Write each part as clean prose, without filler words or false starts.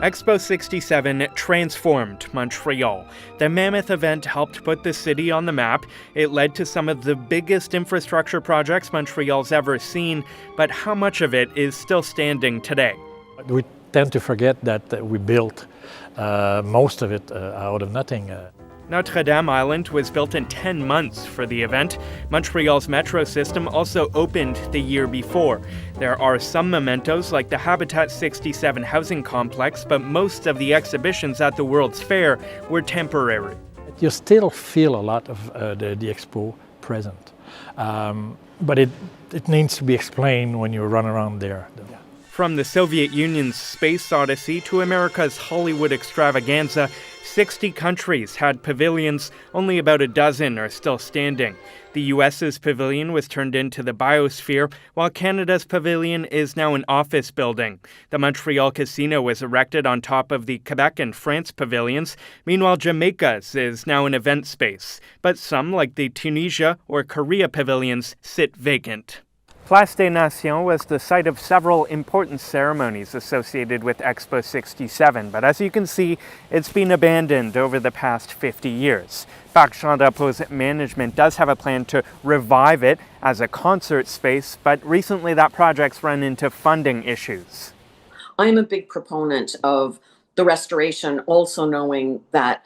Expo 67 transformed Montreal. The mammoth event helped put the city on the map. It led to some of the biggest infrastructure projects Montreal's ever seen, but how much of it is still standing today? We tend to forget that we built most of it out of nothing. Notre Dame Island was built in 10 months for the event. Montreal's metro system also opened the year before. There are some mementos like the Habitat 67 housing complex, but most of the exhibitions at the World's Fair were temporary. You still feel a lot of the Expo present, but it needs to be explained when you run around there. From the Soviet Union's space odyssey to America's Hollywood extravaganza, 60 countries had pavilions. Only about a dozen are still standing. The U.S.'s pavilion was turned into the biosphere, while Canada's pavilion is now an office building. The Montreal Casino was erected on top of the Quebec and France pavilions. Meanwhile, Jamaica's is now an event space. But some, like the Tunisia or Korea pavilions, sit vacant. Place des Nations was the site of several important ceremonies associated with Expo 67, but as you can see, it's been abandoned over the past 50 years. Parc Jean Drapeau's management does have a plan to revive it as a concert space, but recently that project's run into funding issues. I'm a big proponent of the restoration, also knowing that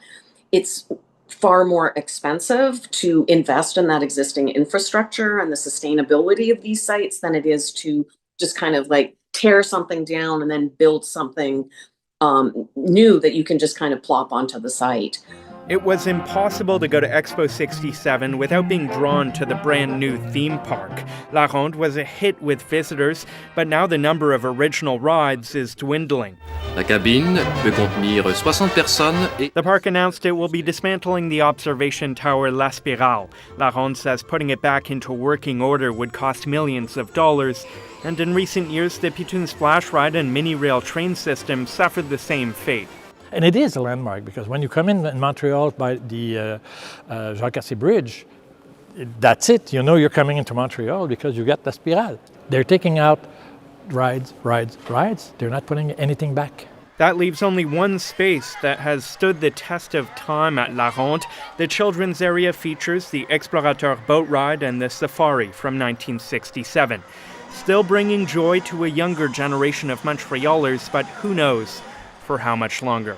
it's far more expensive to invest in that existing infrastructure and the sustainability of these sites than it is to just kind of like tear something down and then build something new that you can just kind of plop onto the site. It was impossible to go to Expo 67 without being drawn to the brand new theme park. La Ronde was a hit with visitors, but now the number of original rides is dwindling. La cabine peut contenir 60 personnes et... The park announced it will be dismantling the observation tower La Spirale. La Ronde says putting it back into working order would cost millions of dollars. And in recent years, the Pitoun Splash Ride and mini rail train system suffered the same fate. And it is a landmark because when you come in Montreal by the Jacques-Cartier Bridge, that's it. You know you're coming into Montreal because you got the Spirale. They're taking out rides. They're not putting anything back. That leaves only one space that has stood the test of time at La Ronde. The children's area features the Explorateur boat ride and the Safari from 1967. Still bringing joy to a younger generation of Montrealers, but who knows for how much longer.